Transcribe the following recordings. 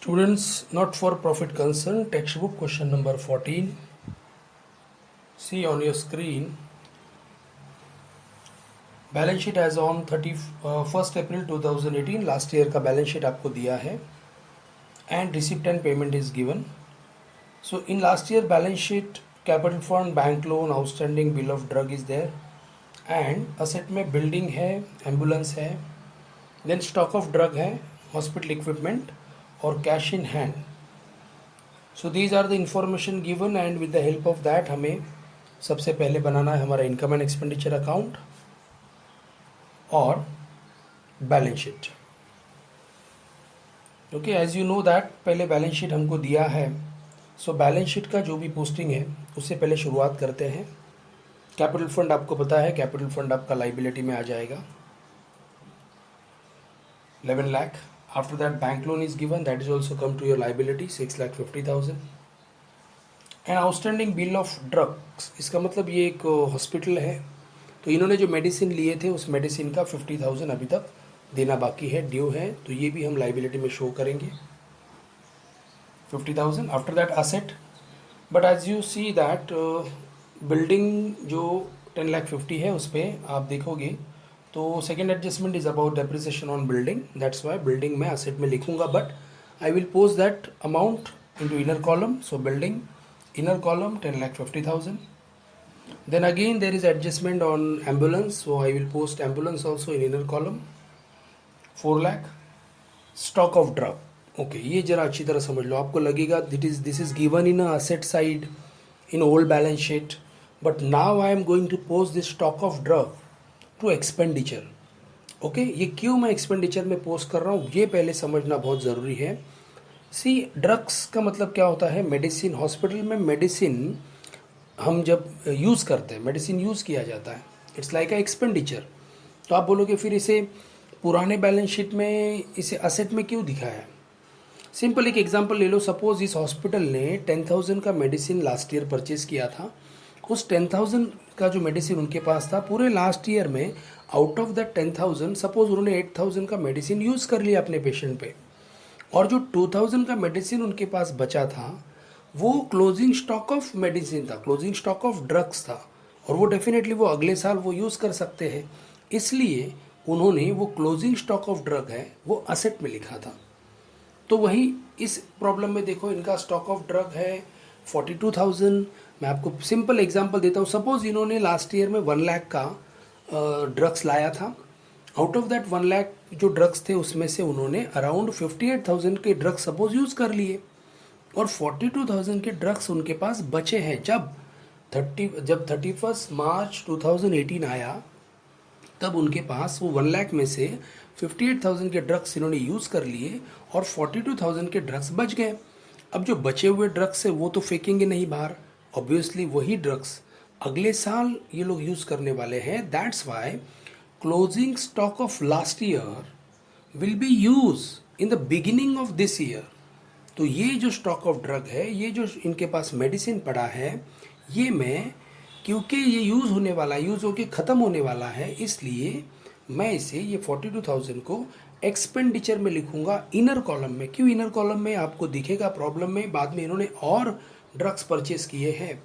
Students not for profit concern, textbook question number 14. See on your screen, balance sheet as on 31 April 2018 last year का balance sheet आपको दिया है and receipt and payment is given. So in last year balance sheet capital fund, bank loan, outstanding bill of drug is there and asset में building है, ambulance है, then stock of drug है, hospital equipment और cash in hand. So these are the information given and with the help of that हमें सबसे पहले बनाना है हमारा इनकम एंड एक्सपेंडिचर अकाउंट और balance sheet. Okay, as you know that पहले बैलेंस शीट हमको दिया है. सो बैलेंस शीट का जो भी पोस्टिंग है उससे पहले शुरुआत करते हैं. कैपिटल फंड आपको पता है, कैपिटल फंड आपका लाइबिलिटी में आ जाएगा 11 lakh. After that bank loan is given, that is also come to your liability 6,50,000. And outstanding bill of drugs, इसका मतलब ये एक हॉस्पिटल है तो इन्होंने जो मेडिसिन लिए थे उस मेडिसिन का 50,000 अभी तक देना बाकी है, ड्यू है, तो ये भी हम लाइबिलिटी में शो करेंगे 50,000. After that asset, but as you see that building जो 10,50,000 है उस पर आप देखोगे तो second adjustment is about depreciation on building, that's why building में असेट में लिखूंगा, but I will post that amount into inner column. So building inner column 10,50,000. Then again there is adjustment on ambulance, so I will post ambulance also in inner column 4 lakh. Stock of drug, okay, ये जरा अच्छी तरह समझ लो. आपको लगेगा this is given in a asset side in old balance sheet, but now I am going to post this stock of drug to expenditure. okay, ये क्यों मैं expenditure में पोस्ट कर रहा हूँ ये पहले समझना बहुत ज़रूरी है. सी, ड्रग्स का मतलब क्या होता है? मेडिसिन. हॉस्पिटल में मेडिसिन हम जब यूज़ करते हैं, मेडिसिन यूज़ किया जाता है, इट्स लाइक अ एक्सपेंडिचर. तो आप बोलोगे फिर इसे पुराने बैलेंस शीट में इसे असेट में क्यों दिखाया है? सिंपल एक एग्जांपल ले लो. सपोज इस हॉस्पिटल ने 10,000 का मेडिसिन लास्ट ईयर परचेज किया था. उस 10,000 का जो मेडिसिन उनके पास था पूरे लास्ट ईयर में, आउट ऑफ दैट 10,000 सपोज उन्होंने 8,000 का मेडिसिन यूज़ कर लिया अपने पेशेंट पे, और जो 2,000 का मेडिसिन उनके पास बचा था वो क्लोजिंग स्टॉक ऑफ मेडिसिन था, क्लोजिंग स्टॉक ऑफ ड्रग्स था, और वो डेफिनेटली वो अगले साल वो यूज़ कर सकते हैं. इसलिए उन्होंने वो क्लोजिंग स्टॉक ऑफ ड्रग है वो असेट में लिखा था. तो वही इस प्रॉब्लम में देखो, इनका स्टॉक ऑफ ड्रग है 42,000. मैं आपको सिंपल एग्जांपल देता हूँ. सपोज इन्होंने लास्ट ईयर में 1 लाख का ड्रग्स लाया था. आउट ऑफ दैट 1 लाख जो ड्रग्स थे उसमें से उन्होंने अराउंड 58,000 के ड्रग्स सपोज यूज़ कर लिए, और 42,000 के ड्रग्स उनके पास बचे हैं. जब 31 मार्च 2018 आया तब उनके पास वो 1 लाख में से 58,000 के ड्रग्स इन्होंने यूज़ कर लिए और 42,000 के ड्रग्स बच गए. अब जो बचे हुए ड्रग्स है वो तो फेंकेंगे नहीं बाहर, ऑब्वियसली वही ड्रग्स अगले साल ये लोग यूज़ करने वाले हैं. That's why closing stock of last year will be used in the beginning of this year. तो ये जो स्टॉक ऑफ ड्रग है, ये जो इनके पास मेडिसिन पड़ा है, ये मैं क्योंकि ये यूज़ होने वाला, यूज़ होके ख़त्म होने वाला है, इसलिए मैं इसे ये 42,000 को एक्सपेंडिचर में लिखूंगा इनर कॉलम में. क्यों इनर कॉलम में? आपको दिखेगा प्रॉब्लम में बाद में इन्होंने और ड्रग्स परचेज किए हैं.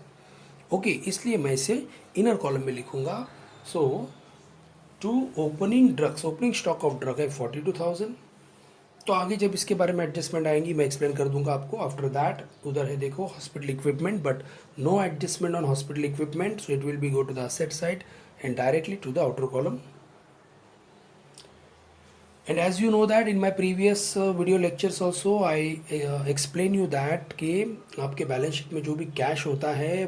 ओके, इसलिए मैं इसे इनर कॉलम में लिखूंगा. So to opening drugs, opening stock of drug है 42,000. तो आगे जब इसके बारे में एडजस्टमेंट आएंगी मैं एक्सप्लेन कर दूंगा आपको. आफ्टर दैट उधर है देखो hospital equipment, but no adjustment on hospital equipment, so it will be go to the asset side and directly to the outer column. And as you know that in my previous video lectures also I explain you that कि आपके balance sheet में जो भी cash होता है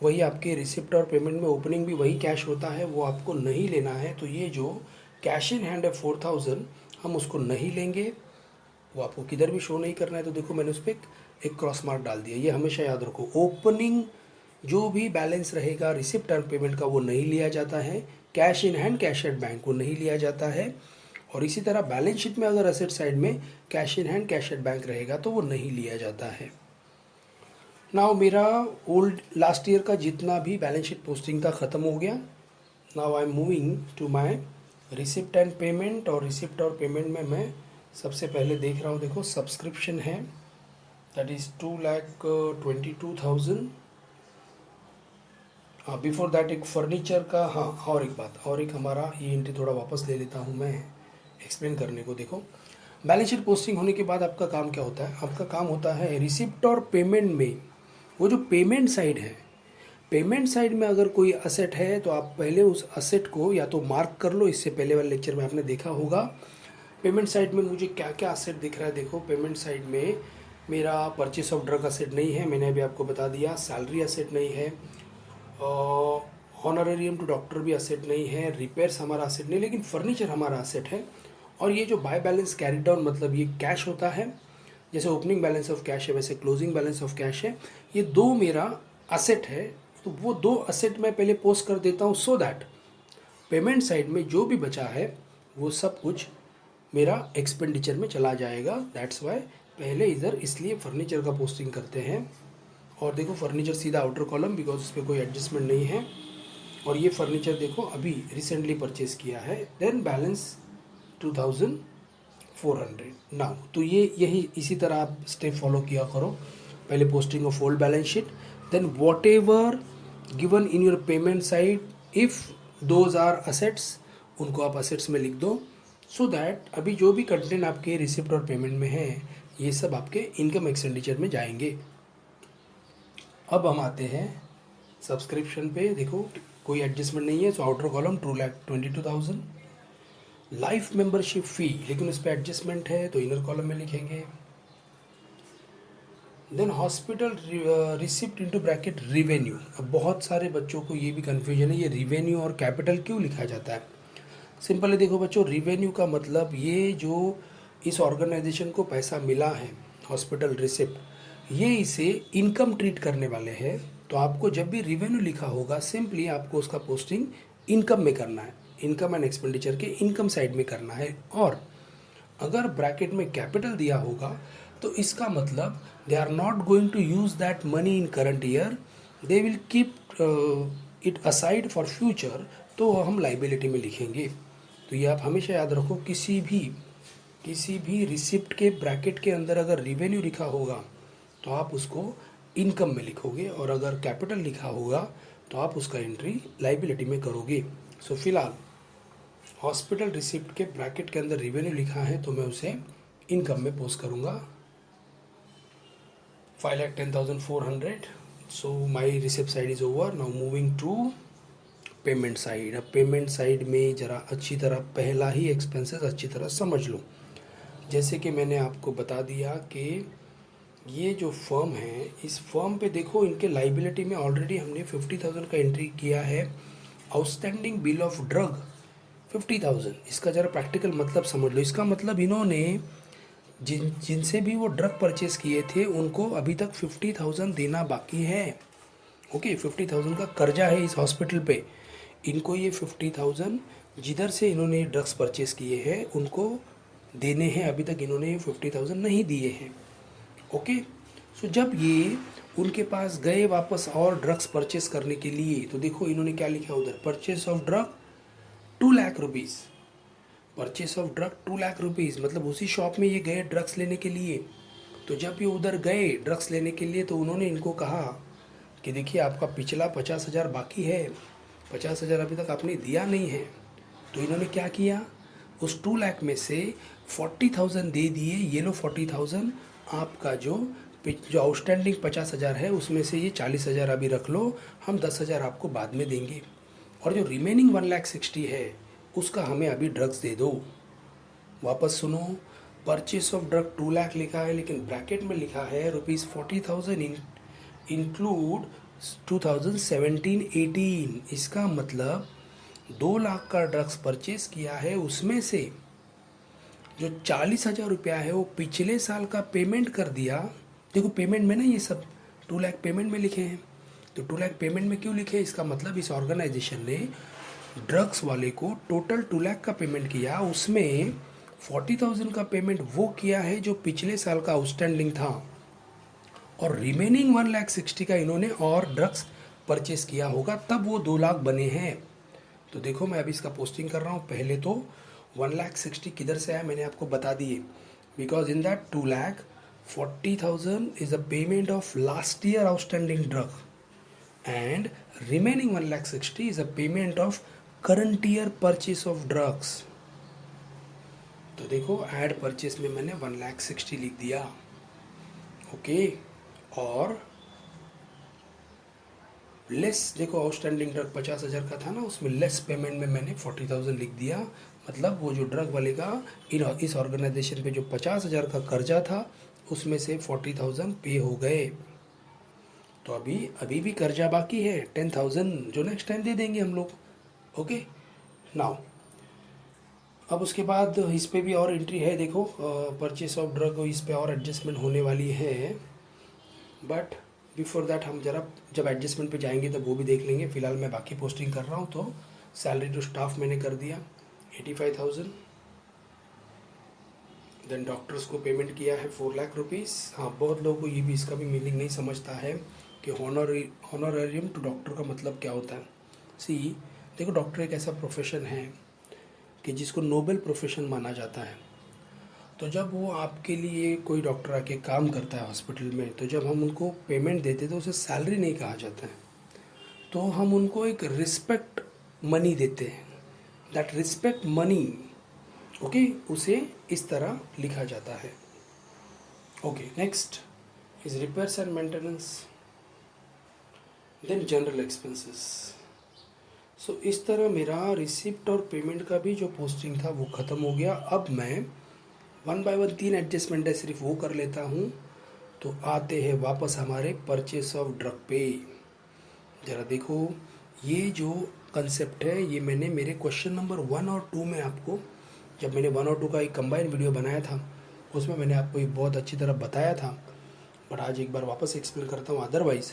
वही आपके receipt और पेमेंट में ओपनिंग भी वही कैश होता है, वो आपको नहीं लेना है. तो ये जो कैश इन हैंड है 4,000 हम उसको नहीं लेंगे, वो आपको किधर भी शो नहीं करना है. तो देखो मैंने उस पर एक क्रॉस मार्क डाल दिया. ये हमेशा याद रखो, ओपनिंग जो भी बैलेंस रहेगा रिसिप्ट और पेमेंट का वो नहीं लिया जाता है, cash in hand, cash at bank वो नहीं लिया जाता है. और इसी तरह बैलेंस शीट में अगर असेट साइड में cash in hand, cash at bank रहेगा तो वो नहीं लिया जाता है. नाउ मेरा ओल्ड लास्ट ईयर का जितना भी बैलेंस शीट पोस्टिंग का ख़त्म हो गया. Now I am moving to my receipt and payment, और रिसिप्ट और पेमेंट में मैं सबसे पहले देख रहा हूँ, देखो सब्सक्रिप्शन है, दैट इज़ 2,22,000। हाँ, बिफोर दैट एक फर्नीचर का, हाँ और एक बात, और एक हमारा ये एंट्री थोड़ा वापस ले लेता हूँ मैं एक्सप्लेन करने को। देखो बैलेंस शीट पोस्टिंग होने के बाद आपका काम क्या होता है, आपका काम होता है रिसिप्ट और पेमेंट में, वो जो पेमेंट साइड है, पेमेंट साइड में अगर कोई असेट है तो आप पहले उस असेट को या तो मार्क कर लो। इससे पहले वाले लेक्चर में आपने देखा होगा पेमेंट साइड में मुझे क्या क्या असेट दिख रहा है। देखो पेमेंट साइड में मेरा परचेस ऑफ ड्रग असेट नहीं है, मैंने अभी आपको बता दिया। सैलरी असेट नहीं है, हॉनरेरियम टू डॉक्टर भी असेट नहीं है, रिपेयर्स हमारा असेट नहीं, लेकिन फर्नीचर हमारा असेट है। और ये जो बाय बैलेंस कैरी डाउन मतलब ये कैश होता है, जैसे ओपनिंग बैलेंस ऑफ कैश है वैसे क्लोजिंग बैलेंस ऑफ कैश है। ये दो मेरा असेट है, तो वो दो असेट मैं पहले पोस्ट कर देता हूँ, सो दैट पेमेंट साइड में जो भी बचा है वो सब कुछ मेरा एक्सपेंडिचर में चला जाएगा। दैट्स वाई पहले इधर इसलिए फर्नीचर का पोस्टिंग करते हैं। और देखो फर्नीचर सीधा आउटर कॉलम, बिकॉज उस पर कोई एडजस्टमेंट नहीं है। और ये फर्नीचर देखो अभी रिसेंटली परचेज किया है। Then balance 2,400 now. तो ये यही इसी तरह आप स्टेप फॉलो किया करो। पहले posting of old balance sheet, then whatever given in your payment side, if those are assets, उनको आप असेट्स में लिख दो, सो दैट अभी जो भी कंटेंट आपके रिसिप्ट और पेमेंट में है ये सब आपके इनकम एक्सपेंडिचर में जाएंगे। अब हम आते हैं सब्सक्रिप्शन पे। देखो कोई एडजस्टमेंट नहीं है, so outer column 2,22,000। Life membership fee, लेकिन उस पर एडजस्टमेंट है तो इनर कॉलम में लिखेंगे। Then hospital receipt into bracket revenue. अब बहुत सारे बच्चों को ये भी कन्फ्यूजन है, ये रिवेन्यू और कैपिटल क्यों लिखा जाता है। सिंपल है, देखो बच्चों, रिवेन्यू का मतलब ये जो इस ऑर्गेनाइजेशन को पैसा मिला है, हॉस्पिटल रिसिप्ट, ये इसे इनकम ट्रीट करने वाले हैं। तो आपको जब भी रिवेन्यू लिखा होगा सिंपली आपको उसका पोस्टिंग इनकम में करना है, इनकम एंड एक्सपेंडिचर के इनकम साइड में करना है। और अगर ब्रैकेट में कैपिटल दिया होगा तो इसका मतलब they are not going to use that money in current year, they will keep it aside for future, तो हम लाइबिलिटी में लिखेंगे। तो ये आप हमेशा याद रखो, किसी भी रिसिप्ट के ब्रैकेट के अंदर अगर रिवेन्यू लिखा होगा तो आप उसको इनकम में लिखोगे, और अगर कैपिटल लिखा होगा तो आप उसका एंट्री लाइबिलिटी में करोगे। सो फिलहाल हॉस्पिटल रिसिप्ट के ब्रैकेट के अंदर रिवेन्यू लिखा है तो मैं उसे इनकम में पोस्ट करूँगा। 5,10,400। So my receipt side is over. Now moving to payment side. अब पेमेंट साइड में ज़रा अच्छी तरह पहला ही एक्सपेंसेस अच्छी तरह समझ लो। जैसे कि मैंने आपको बता दिया कि ये जो फर्म है, इस फर्म पे देखो इनके लाइबिलिटी में ऑलरेडी हमने 50,000 का एंट्री किया है। Outstanding bill of drug 50,000। इसका ज़रा प्रैक्टिकल मतलब समझ लो। इसका मतलब इन्होंने जिनसे भी वो ड्रग परचेस किए थे उनको अभी तक 50,000 देना बाकी है। ओके, 50,000 का कर्जा है इस हॉस्पिटल पे। इनको ये 50,000 जिधर से इन्होंने ड्रग्स परचेस किए हैं उनको देने हैं। अभी तक इन्होंने 50,000 नहीं दिए हैं। ओके, सो जब ये उनके पास गए वापस और ड्रग्स परचेस करने के लिए, तो देखो इन्होंने क्या लिखा उधर, purchase of drug 2 lakh rupees. Purchase of drug 2 lakh rupees मतलब उसी शॉप में ये गए ड्रग्स लेने के लिए। तो जब ये उधर गए ड्रग्स लेने के लिए तो उन्होंने इनको कहा कि देखिए आपका पिछला 50,000 बाकी है, 50,000 अभी तक आपने दिया नहीं है। तो इन्होंने क्या किया, उस 2 लाख में से 40,000 दे दिए। ये लो 40,000, आपका जो आउटस्टैंडिंग 50,000 है उसमें से ये 40,000 अभी रख लो, हम 10,000 आपको बाद में देंगे। और जो रिमेनिंग 1,60,000 है उसका हमें अभी ड्रग्स दे दो। वापस सुनो, परचेस ऑफ ड्रग 2 लाख लिखा है लेकिन ब्रैकेट में लिखा है ₹40,000 इंक्लूड 2017-18। इसका मतलब 2 लाख का ड्रग्स परचेस किया है, उसमें से जो 40,000 रुपया है वो पिछले साल का पेमेंट कर दिया। देखो पेमेंट में ना ये सब 2 लाख पेमेंट में लिखे हैं, तो 2 लाख पेमेंट में क्यों लिखे, इसका मतलब इस ऑर्गेनाइजेशन ने ड्रग्स वाले को टोटल 2 लाख का पेमेंट किया, उसमें 40,000 का पेमेंट वो किया है जो पिछले साल का आउटस्टैंडिंग था, और रिमेनिंग 1,60,000 का इन्होंने और ड्रग्स परचेस किया होगा, तब वो 2 लाख बने हैं। तो देखो मैं अभी इसका पोस्टिंग कर रहा हूँ। पहले तो 1,60,000 किधर से आया मैंने आपको बता दिए, because in that 2,40,000 is a payment of last year outstanding drug and remaining 1,60,000 is a payment of current year purchase of drugs. तो देखो एड परचेस में मैंने 1,60,000 लिख दिया, ओके। और लेस, देखो आउटस्टैंडिंग ड्रग 50,000 का था ना, उसमें लेस पेमेंट में मैंने 40,000 लिख दिया। मतलब वो जो ड्रग वाले का इस ऑर्गेनाइजेशन पे जो 50,000 का कर्जा था उसमें से 40,000 पे हो गए। तो अभी अभी भी कर्जा बाकी है 10,000 जो नेक्स्ट टाइम दे देंगे हम लोग, ओके। नाउ अब उसके बाद इस पे भी और एंट्री है, देखो परचेस ऑफ ड्रग, इस पे और एडजस्टमेंट होने वाली है, बट बिफोर दैट हम जरा जब एडजस्टमेंट पे जाएंगे तब वो भी देख लेंगे। फिलहाल मैं बाकी पोस्टिंग कर रहा हूँ। तो सैलरी टू स्टाफ मैंने कर दिया 85,000। देन डॉक्टर्स को पेमेंट किया है 4,00,000 रुपीज़। हाँ, बहुत लोगों को ये भी इसका भी मीनिंग नहीं समझता है कि हॉनोरेरियम टू डॉक्टर का मतलब क्या होता है। सी, देखो डॉक्टर एक ऐसा प्रोफेशन है कि जिसको नोबेल प्रोफेशन माना जाता है। तो जब वो आपके लिए कोई डॉक्टर आके काम करता है हॉस्पिटल में, तो जब हम उनको पेमेंट देते तो उसे सैलरी नहीं कहा जाता है, तो हम उनको एक रिस्पेक्ट मनी देते हैं। दैट रिस्पेक्ट मनी, ओके, उसे इस तरह लिखा जाता है, okay. Next is repairs and maintenance, then general expenses. So इस तरह मेरा रिसिप्ट और पेमेंट का भी जो पोस्टिंग था वो ख़त्म हो गया। अब मैं 1 बाय 1 3 एडजस्टमेंट है सिर्फ वो कर लेता हूँ। तो आते हैं वापस हमारे परचेस ऑफ ड्रग पे। ज़रा देखो, ये जो कंसेप्ट है ये मैंने मेरे क्वेश्चन नंबर 1 और 2 में आपको, जब मैंने 1 और 2 का एक कंबाइन वीडियो बनाया था उसमें मैंने आपको ये बहुत अच्छी तरह बताया था, बट आज एक बार वापस एक्सप्लेन करता हूँ, अदरवाइज़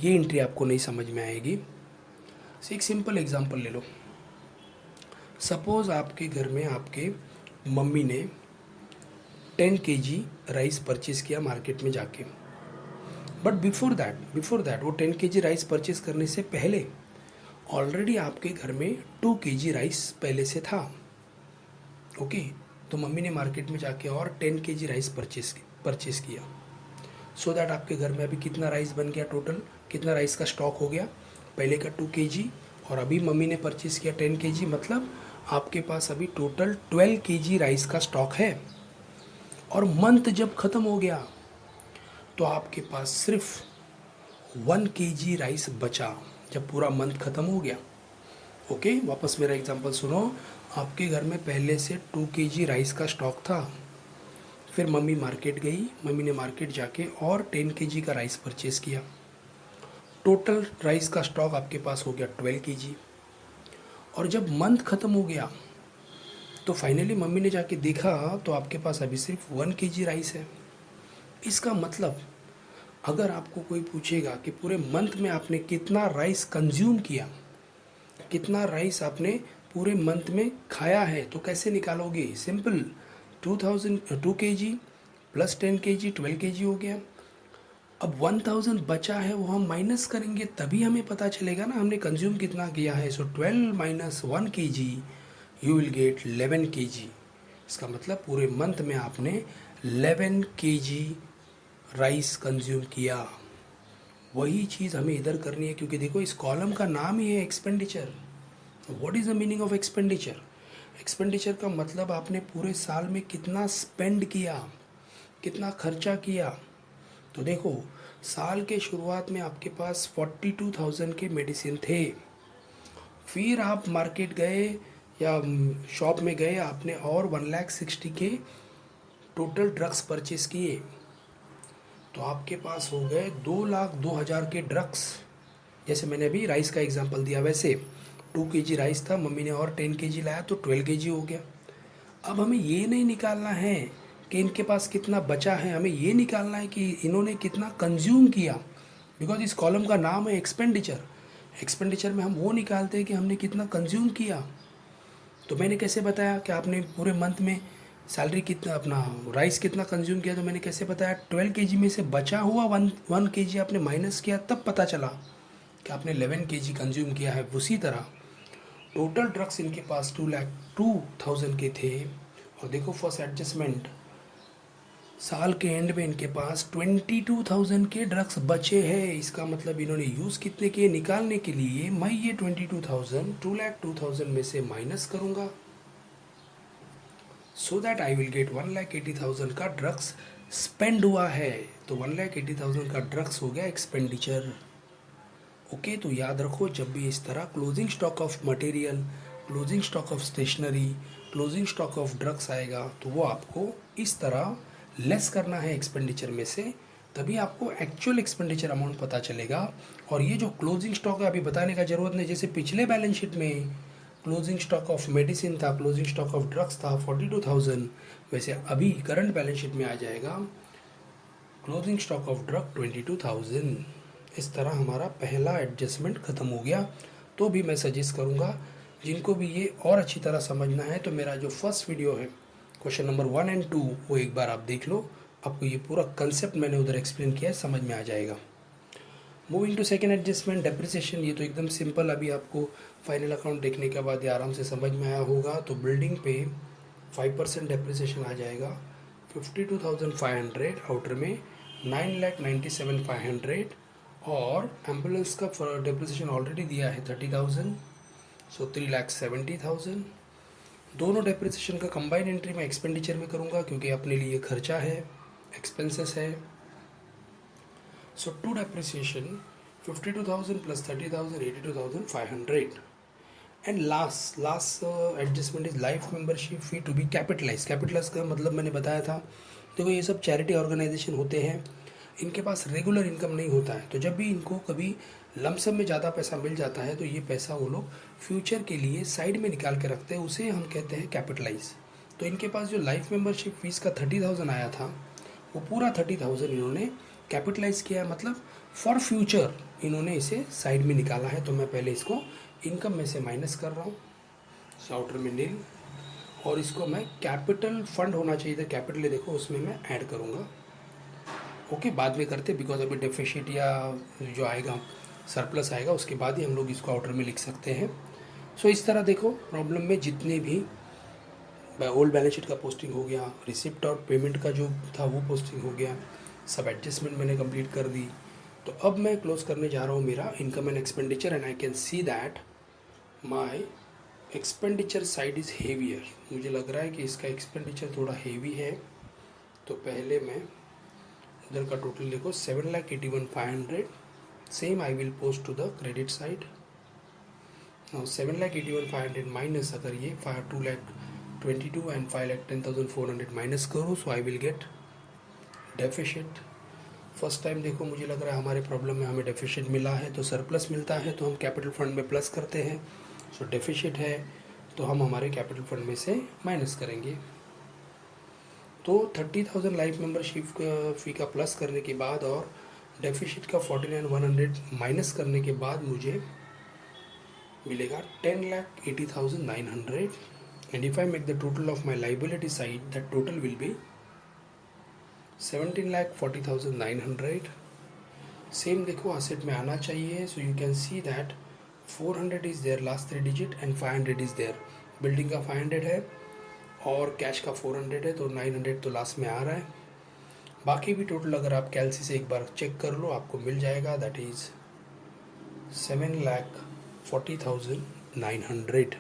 ये एंट्री आपको नहीं समझ में आएगी। एक सिंपल एग्जांपल ले लो। सपोज़ आपके घर में आपके मम्मी ने 10 kg राइस परचेज़ किया मार्केट में जाके, बट बिफोर दैट वो 10 kg राइस परचेज़ करने से पहले ऑलरेडी आपके घर में 2 kg राइस पहले से था, ओके। तो मम्मी ने मार्केट में जाके और 10 kg राइस परचेज़ किया, सो दैट आपके घर में अभी कितना राइस बन गया, टोटल कितना राइस का स्टॉक हो गया, पहले का 2 kg और अभी मम्मी ने परचेज़ किया 10 kg, मतलब आपके पास अभी टोटल 12 kg राइस का स्टॉक है। और मंथ जब ख़त्म हो गया तो आपके पास सिर्फ 1 kg राइस बचा, जब पूरा मंथ ख़त्म हो गया, ओके। वापस मेरा एग्जांपल सुनो। आपके घर में पहले से 2 kg राइस का स्टॉक था, फिर मम्मी मार्केट गई, मम्मी ने मार्केट जाके और 10 kg का राइस परचेज़ किया, टोटल राइस का स्टॉक आपके पास हो गया 12 kg। और जब मंथ ख़त्म हो गया तो फाइनली मम्मी ने जाके देखा तो आपके पास अभी सिर्फ 1 kg राइस है। इसका मतलब अगर आपको कोई पूछेगा कि पूरे मंथ में आपने कितना राइस कंज्यूम किया, कितना राइस आपने पूरे मंथ में खाया है, तो कैसे निकालोगे? Simple, 2 kg plus 10 kg 12 kg हो गया। अब 1000 बचा है वो हम माइनस करेंगे, तभी हमें पता चलेगा ना हमने कंज्यूम कितना किया है। सो 12 minus 1 kg you will get 11 kg। इसका मतलब पूरे मंथ में आपने 11 kg राइस कंज्यूम किया। वही चीज़ हमें इधर करनी है, क्योंकि देखो इस कॉलम का नाम ही है expenditure. What is the meaning of expenditure? Expenditure का मतलब आपने पूरे साल में कितना स्पेंड किया, कितना खर्चा किया। तो देखो साल के शुरुआत में आपके पास 42,000 के मेडिसिन थे, फिर आप मार्केट गए या शॉप में गए, आपने और 1,60,000 के टोटल ड्रग्स परचेस किए, तो आपके पास हो गए 2,02,000 के ड्रग्स। जैसे मैंने अभी राइस का एग्जांपल दिया, वैसे 2 kg राइस था, मम्मी ने और 10 kg लाया तो 12 kg हो गया। अब हमें ये नहीं निकालना है कि इनके पास कितना बचा है, हमें ये निकालना है कि इन्होंने कितना कंज्यूम किया, बिकॉज इस कॉलम का नाम है एक्सपेंडिचर। एक्सपेंडिचर में हम वो निकालते हैं कि हमने कितना कंज्यूम किया। तो मैंने कैसे बताया कि आपने पूरे मंथ में सैलरी कितना, अपना राइस कितना कंज्यूम किया, तो मैंने कैसे बताया 12 kg में से बचा हुआ 1 kg आपने माइनस किया, तब पता चला कि आपने 11 kg कंज्यूम किया है। उसी तरह टोटल ड्रग्स इनके पास 2,02,000 के थे, और देखो फर्स्ट एडजस्टमेंट साल के एंड में इनके पास 22,000 के ड्रग्स बचे हैं। इसका मतलब इन्होंने यूज़ कितने किए निकालने के लिए मैं ये 22,000 2,02,000 में से माइनस करूँगा, so that I will gate 1,80,000 का ड्रग्स स्पेंड हुआ है। तो 1,80,000 का ड्रग्स हो गया एक्सपेंडिचर। ओके, तो याद रखो जब भी इस तरह closing stock of material, closing stock of stationery, closing stock of drugs आएगा तो वो आपको इस तरह लेस करना है एक्सपेंडिचर में से, तभी आपको एक्चुअल एक्सपेंडिचर अमाउंट पता चलेगा। और ये जो क्लोजिंग स्टॉक है अभी बताने का ज़रूरत नहीं, जैसे पिछले बैलेंस शीट में क्लोजिंग स्टॉक ऑफ मेडिसिन था, क्लोजिंग स्टॉक ऑफ ड्रग्स था 42,000, वैसे अभी करंट बैलेंस शीट में आ जाएगा क्लोजिंग स्टॉक ऑफ ड्रग 22,000। इस तरह हमारा पहला एडजस्टमेंट ख़त्म हो गया। तो भी मैं सजेस्ट करूँगा जिनको भी ये और अच्छी तरह समझना है तो मेरा जो फर्स्ट वीडियो है क्वेश्चन नंबर 1 और 2 वो एक बार आप देख लो, आपको ये पूरा कंसेप्ट मैंने उधर एक्सप्लेन किया है, समझ में आ जाएगा। Moving to second adjustment depreciation, ये तो एकदम सिंपल, अभी आपको फाइनल अकाउंट देखने के बाद ये आराम से समझ में आया होगा। तो बिल्डिंग पे 5% डेप्रिसिएशन आ जाएगा 52,500, आउटर में 9,97,500, और एम्बुलेंस का डेप्रिसिएशन ऑलरेडी दिया है 30,000, सो 3,70,000। दोनों डेप्रिसिएशन का कंबाइंड एंट्री मैं एक्सपेंडिचर में करूँगा क्योंकि अपने लिए खर्चा है, एक्सपेंसेस है। So to depreciation 52,000 plus 30,000 82,500। And last adjustment is life membership fee to be capitalize. Capitalize का मतलब मैंने बताया था, देखो ये सब चैरिटी ऑर्गेनाइजेशन होते हैं, इनके पास रेगुलर इनकम नहीं होता है, तो जब भी इनको कभी लमसम में ज़्यादा पैसा मिल जाता है तो ये पैसा वो लोग फ्यूचर के लिए साइड में निकाल के रखते हैं, उसे हम कहते हैं कैपिटलाइज। तो इनके पास जो लाइफ मेंबरशिप फीस का 30,000 आया था वो पूरा 30,000 इन्होंने कैपिटलाइज किया, मतलब फॉर फ्यूचर इन्होंने इसे साइड में निकाला है। तो मैं पहले इसको इनकम में से माइनस कर रहा हूँ, आउटर में नील, और इसको मैं कैपिटल फंड होना चाहिए था, कैपिटल देखो उसमें मैं ऐड करूँगा। ओके, बाद में करते, बिकॉज अभी डेफिशिट या जो आएगा सरप्लस आएगा उसके बाद ही हम लोग इसको आउटर में लिख सकते हैं। सो इस तरह देखो प्रॉब्लम में जितने भी ओल्ड बैलेंस शीट का पोस्टिंग हो गया, रिसिप्ट और पेमेंट का जो था वो पोस्टिंग हो गया, सब एडजस्टमेंट मैंने कंप्लीट कर दी। तो अब मैं क्लोज करने जा रहा हूँ मेरा income and expenditure, and I can see that my expenditure side is heavier. मुझे लग रहा है कि इसका एक्सपेंडिचर थोड़ा हेवी है, तो पहले मैं इधर का टोटल देखो 7,81,500, same I will post to the credit side. Now 7,81,500 minus, अगर ये 2,22,000 एंड 5,10,400 माइनस करो, so I will get deficit. First time देखो मुझे लग रहा है हमारे प्रॉब्लम में हमें डेफिशिट मिला है, तो सरप्लस मिलता है तो हम कैपिटल फंड में प्लस करते हैं। सो डेफिशिट है तो हम हमारे कैपिटल फंड में से माइनस करेंगे। तो 30,000 लाइफ मेंबरशिप फ़ी का प्लस करने के बाद और डेफिशिट का 49,100 माइनस करने के बाद मुझे मिलेगा 10,80,900। And if I make the total of my liability side, that total will be 17,40,900। Same देखो असेट में आना चाहिए, so you can see that 400 is there last 3 digit and 500 is there. Building का 500 है और कैश का 400 है, तो 900 तो लास्ट में आ रहा है। बाकी भी टोटल अगर आप कैलसी से एक बार चेक कर लो आपको मिल जाएगा, दैट इज़ 7,40,900।